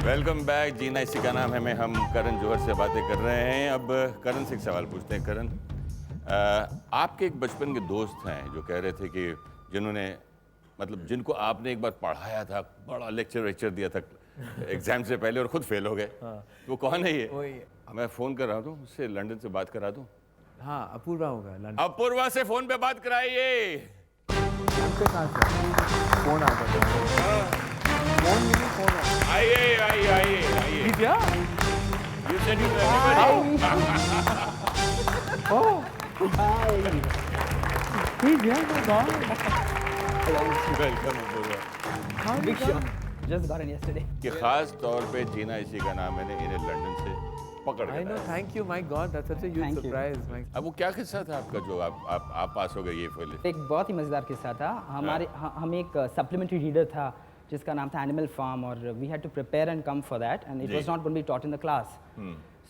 Welcome back. जीना इसी का नाम है में हम करण जौहर से बातें कर रहे हैं। अब करण से एक सवाल पूछते हैं। करण, आपके एक बचपन के दोस्त हैं जो कह रहे थे कि जिन्होंने मतलब जिनको आपने एक बार पढ़ाया था, बड़ा लेक्चर दिया था एग्जाम से पहले और खुद फेल हो गए। हाँ। वो कौन है ये? वही। मैं फ़ोन कर रहा हूँ उससे, लंदन से बात करा दूँ? हाँ, अपूर्वा होगा लंदन। अपूर्वा से फ़ोन पे बात कराइए। फोन आता है। फोन मिली, फोन आइए। क्या? You said you to everybody. Oh, hi. He's here, my God. Welcome Apoorva. How Big show. Just got in yesterday. कि खास तौर पे जीना इसी का नाम मैंने इन्हें लंदन से पकड़ I know. के Thank you, my God. That's such a huge Thank you. surprise. My अब वो क्या किस्सा था आपका जो आप पास हो गए ये फेल? एक बहुत ही मज़ेदार किस्सा था। हम एक सप्लीमेंट्री रीडर था जिसका नाम था एनिमल फार्म, और we had to prepare and come for that, and it was not going to be taught in the class.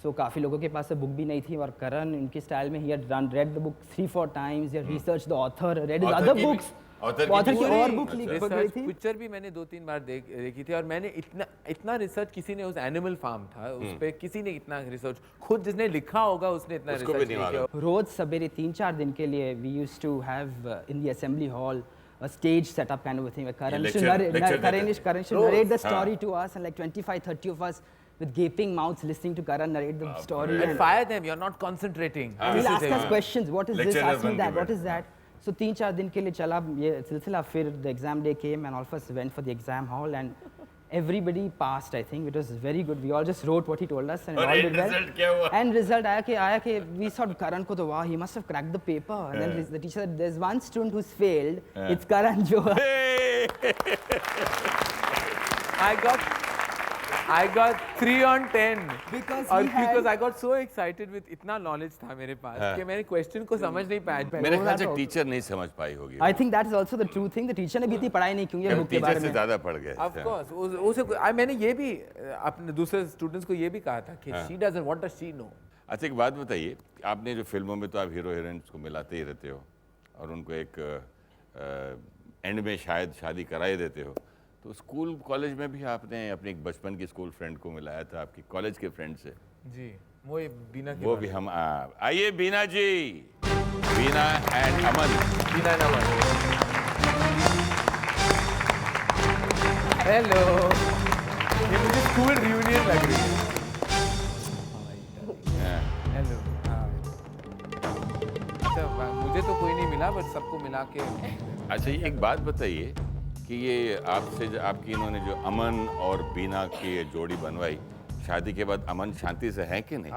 So काफ़ी लोगों के पास बुक भी नहीं थी, और करण इनके स्टाइल में he had read the book 3-4 times, he research the author, read his other books, author की और बुक गई थी। पिक्चर भी मैंने 2-3 बार देखी थी, और मैंने इतना रिसर्च किसी ने, उस एनिमल फार्म था उस पे किसी ने इतना रिसर्च, खुद जिसने लिखा होगा उसने इतना रिसर्च नहीं किया। रोज सवेरे 3-4 दिन के लिए we used to have in the assembly hall a stage setup kind of a thing where Karan should narrate the story to us, and like 25-30 of us with gaping mouths listening to Karan narrate the story. And fire them, you're not concentrating. He'll ask us questions, what is this, ask me that, what is that. So 3-4 दिन के लिए चला ये सिलसिला। फिर the exam day came and all of us went for the exam hall, and everybody passed. I think it was very good. We all just wrote what he told us and all did well. क्या हुआ? And result आया कि we thought Karan को तो wow, he must have cracked the paper. And then the teacher said there's one student who's failed. It's Karan Johar. I got 3 on 10 Because because I got so excited with इतना knowledge था मेरे पास कि मैंने question को समझ नहीं पाया। मेरे ख्याल से टीचर नहीं समझ पाई होगी। I think that is also the true thing. The teacher ने भी इतनी पढ़ाई नहीं की होगी बुक के बारे टीचर से में। ज़्यादा पढ़ गए। Of course, उसे मैंने ये भी अपने दूसरे स्टूडेंट्स को ये भी कहा था कि she doesn't, what does she know? अच्छा, एक बात बताइए, आपने जो फिल्मों में तो आप हीरो हीरोइंस को मिलाते ही रहते हो और उनको एक एंड में शायद शादी करा ही देते हो, तो स्कूल कॉलेज में भी आपने अपने एक बचपन की स्कूल फ्रेंड को मिलाया था, आपकी कॉलेज के फ्रेंड से। जी, वो बीना की वो भी हम आइए Bina ji, Bina and Aman. Bina and Aman, hello. ये मुझे स्कूल रियूनियन लग रही है। हेलो। अच्छा, मुझे तो कोई नहीं मिला, बट सबको मिला के। अच्छा, ये एक बात बताइए कि ये आपसे आपकी इन्होंने जो अमन और बीना की जोड़ी बनवाई, शादी के बाद अमन शांति से है कि नहीं?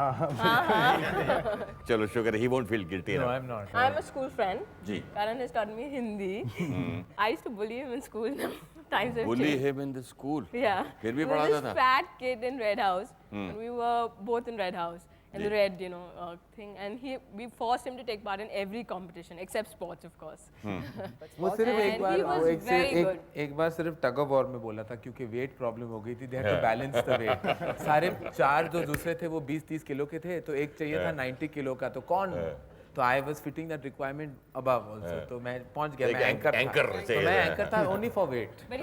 चलो शुक्र, he won't feel guilty. No, I'm not. I'm a school friend. Ji. Karan has taught me Hindi. I used to bully him in school. Times have Bully changed. him in the school. Yeah. फिर भी There was पढ़ाता this था? fat kid in Red House. And we were both in Red House. And the ji. red, thing. And we forced him to take part in every competition, except sports, of course. वो सिर्फ एक And bar he was very good. एक बार सिर्फ tug of war में बोला था, क्योंकि wait problem हो गई थी। They had to balance the weight. सारे 4 जो दूसरे थे वो 20-30 किलो के थे, तो एक चाहिए था 90 किलो का, तो कौन? तो I was fitting that requirement above also, तो मैं पहुंच गया। मैं एंकर था, तो मैं एंकर था only for wait. But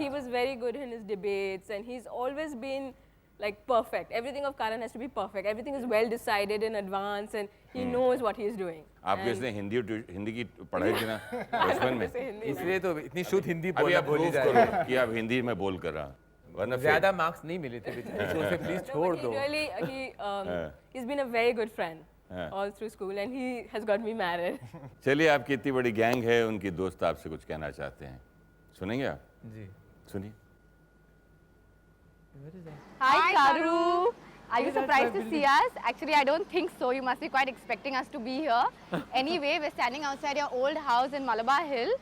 he was very good in his debates, and he's always been like perfect. Everything of Karan has to be perfect. Everything is well decided in advance, and he knows what he is doing. आपके इसने हिंदी की पढ़ाई की ना बचपन में, इसलिए तो इतनी शुद्ध हिंदी अभी आप बोली प्रूफ जा रही है। करो कि आप हिंदी में बोल कर रहा, वरना ज्यादा मार्क्स नहीं मिले थे बेचारे, तो उसे प्लीज छोड़ But दो। he's been a very good friend all through school, and he has got me married. चलिए, आपकी इतनी बड़ी गैंग है, उनकी दोस्त आपसे कुछ कहना चाहते हैं, सुनेंगे आप? जी, सुनिए। Hi, Karu. Are you surprised to see us? Actually, I don't think so. You must be quite expecting us to be here. Anyway, we're standing outside your old house in Malabar Hill,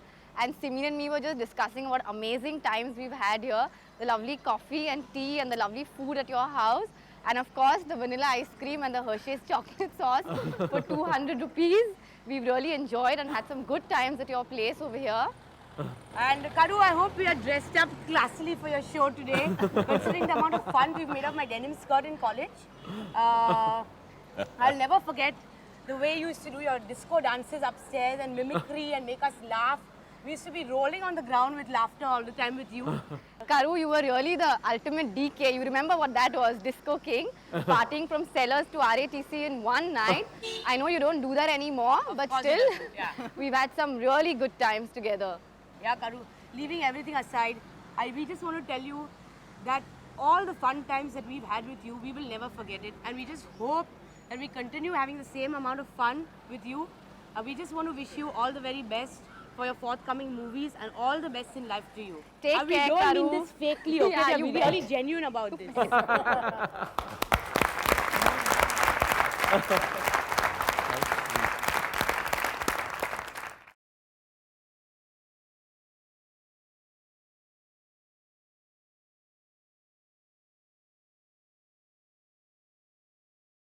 and Simin and me were just discussing what amazing times we've had here. The lovely coffee and tea and the lovely food at your house. And of course, the vanilla ice cream and the Hershey's chocolate sauce for 200 rupees. We've really enjoyed and had some good times at your place over here. And Karu, I hope we are dressed up classily for your show today, considering the amount of fun we've made of my denim skirt in college. I'll never forget the way you used to do your disco dances upstairs and mimicry and make us laugh. We used to be rolling on the ground with laughter all the time with you. Karu, you were really the ultimate DK. You remember what that was? Disco King, partying from Sellers to RATC in one night. I know you don't do that anymore, but course still, he doesn't, yeah. we've had some really good times together. Yeah, Karu, leaving everything aside, we just want to tell you that all the fun times that we've had with you, we will never forget it. And we just hope that we continue having the same amount of fun with you. We just want to wish you all the very best for your forthcoming movies and all the best in life to you. Take And we care, don't Karu. mean this fakely, okay? Yeah, you We're bet. really genuine about this.